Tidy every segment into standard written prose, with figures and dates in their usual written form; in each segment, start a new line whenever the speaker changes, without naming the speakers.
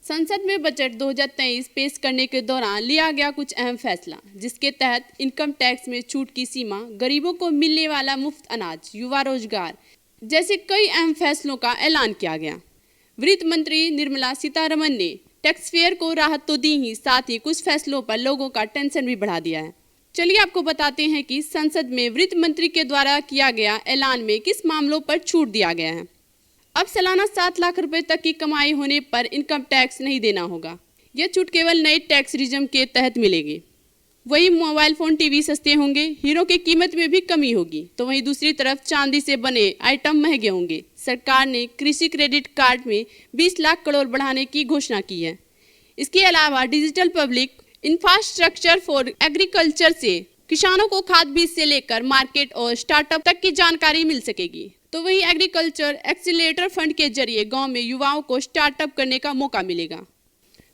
संसद में बजट 2023 पेश करने के दौरान लिया गया कुछ अहम फैसला, जिसके तहत इनकम टैक्स में छूट की सीमा, गरीबों को मिलने वाला मुफ्त अनाज, युवा रोजगार जैसे कई अहम फैसलों का ऐलान किया गया। वित्त मंत्री निर्मला सीतारमण ने टैक्स पेयर को राहत तो दी ही, साथ ही कुछ फैसलों पर लोगों का टेंशन भी बढ़ा दिया है। चलिए आपको बताते हैं कि संसद में वित्त मंत्री के द्वारा किया गया ऐलान में किस मामलों पर छूट दिया गया है। अब सालाना 7 लाख रुपए तक की कमाई होने पर इनकम टैक्स नहीं देना होगा। यह छूट केवल नए टैक्स रिजम के तहत मिलेगी। वहीं मोबाइल फोन, टीवी सस्ते होंगे, हीरो की कीमत में भी कमी होगी। तो वहीं दूसरी तरफ चांदी से बने आइटम महंगे होंगे। सरकार ने कृषि क्रेडिट कार्ड में 20 लाख करोड़ बढ़ाने की घोषणा की है। इसके अलावा digital public infrastructure for agriculture से किसानों को खाद बीज से लेकर मार्केट और स्टार्टअप तक की जानकारी मिल सकेगी। तो वहीं एग्रीकल्चर एक्सीलरेटर फंड के जरिए गांव में युवाओं को स्टार्टअप करने का मौका मिलेगा।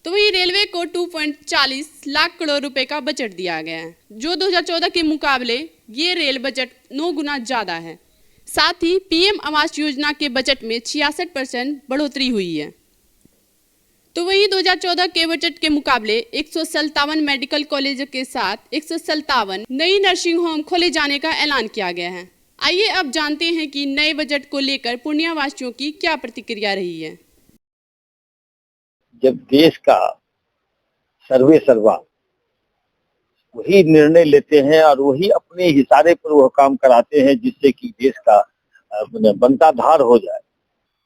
तो वहीं रेलवे को 2.40 लाख करोड़ रुपए का बजट दिया गया है, जो 2014 के मुकाबले ये रेल बजट 9 गुना ज्यादा है। साथ ही पीएम आवास योजना के बजट में 66% बढ़ोतरी हुई है। तो वहीं 2014 के बजट के मुकाबले 157 मेडिकल कॉलेज के साथ 157 नई नर्सिंग होम खोले जाने का ऐलान किया गया है। आइए अब जानते हैं कि नए बजट को लेकर पूर्णिया वासियों की क्या प्रतिक्रिया रही है।
जब देश का सर्वे सर्वा वही निर्णय लेते हैं और वही अपने इशारे पर वह काम कराते हैं जिससे कि देश का बनता धार हो जाए,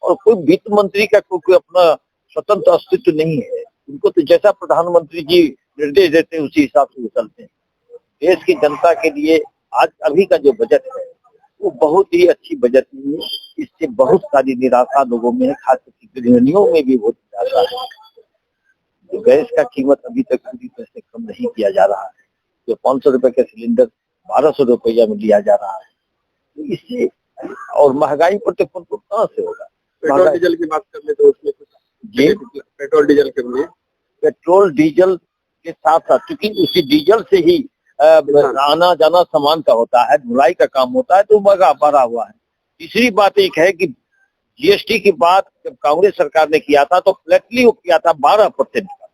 और कोई वित्त मंत्री का कोई अपना स्वतंत्र अस्तित्व नहीं है। उनको तो जैसा प्रधानमंत्री जी निर्देश देते हैं उसी हिसाब से वो चलते हैं। देश की जनता के लिए आज अभी का जो बजट है वो बहुत ही अच्छी बजट नहीं है। इससे बहुत सारी निराशा लोगों में है, खासकर गृहिणियों में भी बहुत निराशा है। जो गैस का कीमत अभी तक पूरी तरह से कम नहीं किया जा रहा है, जो 500 रुपए का सिलेंडर 1200 रुपया में लिया जा रहा है, तो इससे और महंगाई पर तो कंट्रोल कहाँ से होगा।
पेट्रोल डीजल की बात कर ले तो उसमें कुछ जी पेट्रोल डीजल के लिए
पेट्रोल डीजल के साथ साथ, क्योंकि उसी डीजल से ही आना जाना सामान का होता है, ढुलाई का काम होता है, तो महंगा बढ़ा हुआ है। तीसरी बात एक है कि जीएसटी की बात जब कांग्रेस सरकार ने किया था तो फ्लैटली वो किया था 12% का,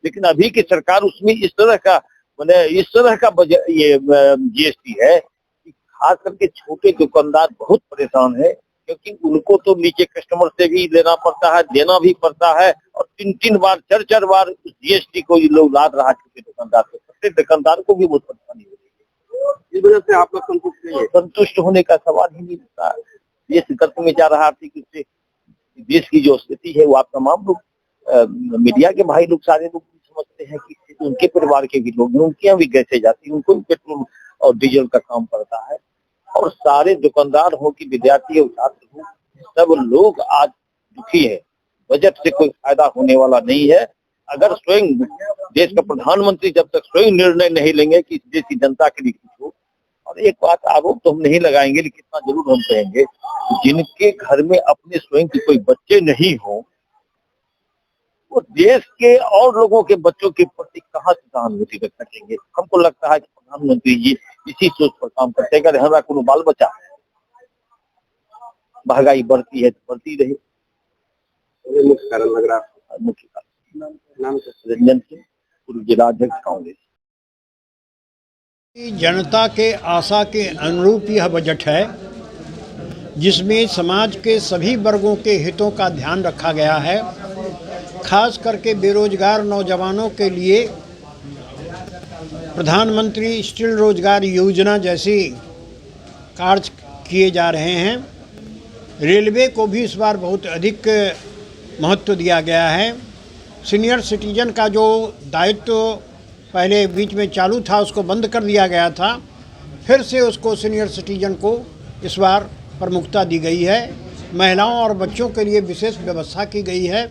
लेकिन अभी की सरकार उसमें इस तरह का ये जीएसटी है कि खास करके छोटे दुकानदार बहुत परेशान है, क्योंकि उनको तो नीचे कस्टमर से भी लेना पड़ता है, देना भी पड़ता है, और 3-3 बार 4-4 बार उस जीएसटी को ये लोग लाद रहा है छोटे दुकानदार को। छोटे दुकानदार को भी बहुत परेशानी हो रही है।
इस वजह से आप लोग संतुष्ट नहीं है?
संतुष्ट होने का सवाल ही नहीं होता। देश गर्त में जा रहा आर्थिक रूप से, देश की जो स्थिति है वो आप तमाम लोग मीडिया के भाई लोग सारे लोग समझते हैं कि उनके परिवार के भी लोग, उनके यहाँ भी गैसें जाती है, उनको भी पेट्रोल और डीजल का काम पड़ता है, और सारे दुकानदार हो कि विद्यार्थी हो, छात्र हो, सब लोग आज दुखी है। बजट से कोई फायदा होने वाला नहीं है अगर स्वयं देश का प्रधानमंत्री जब तक स्वयं निर्णय नहीं लेंगे कि देश की जनता के लिए कुछ हो। और एक बात, आरोप तो हम नहीं लगाएंगे, लेकिन इतना जरूर हम कहेंगे, जिनके घर में अपने स्वयं के कोई बच्चे नहीं हो, वो देश के और लोगों के बच्चों के प्रति कहाँ से सहानुभूति रख सकेंगे। हमको लगता है कि प्रधानमंत्री जी इसी सोच पर काम करते हैं, अगर हमारा कोनो बाल बच्चा है, महंगाई बढ़ती है तो बढ़ती रहे,
मुख्य कारण लग रहा है।
मुख्य नाम रंजन सिंह, पूर्व जिलाध्यक्ष कांग्रेस।
जनता के आशा के अनुरूप यह बजट है, जिसमें समाज के सभी वर्गों के हितों का ध्यान रखा गया है। खास करके बेरोजगार नौजवानों के लिए प्रधानमंत्री स्किल रोजगार योजना जैसी कार्य किए जा रहे हैं। रेलवे को भी इस बार बहुत अधिक महत्व दिया गया है। सीनियर सिटीजन का जो दायित्व पहले बीच में चालू था उसको बंद कर दिया गया था, फिर से उसको सीनियर सिटीजन को इस बार प्रमुखता दी गई है। महिलाओं और बच्चों के लिए विशेष व्यवस्था की गई है।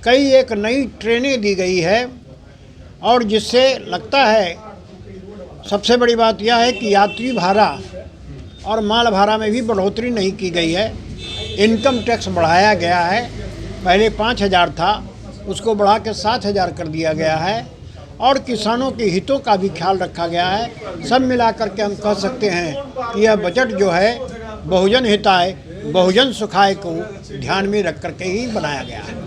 कई एक नई ट्रेनें दी गई है, और जिससे लगता है सबसे बड़ी बात यह है कि यात्री भाड़ा और माल भाड़ा में भी बढ़ोतरी नहीं की गई है। इनकम टैक्स बढ़ाया गया है, पहले 5,000 था, उसको बढ़ा के 7,000 कर दिया गया है, और किसानों के हितों का भी ख्याल रखा गया है। सब मिलाकर के हम कह सकते हैं कि यह बजट जो है बहुजन हिताय बहुजन सुखाय को ध्यान में रख करके ही बनाया गया है।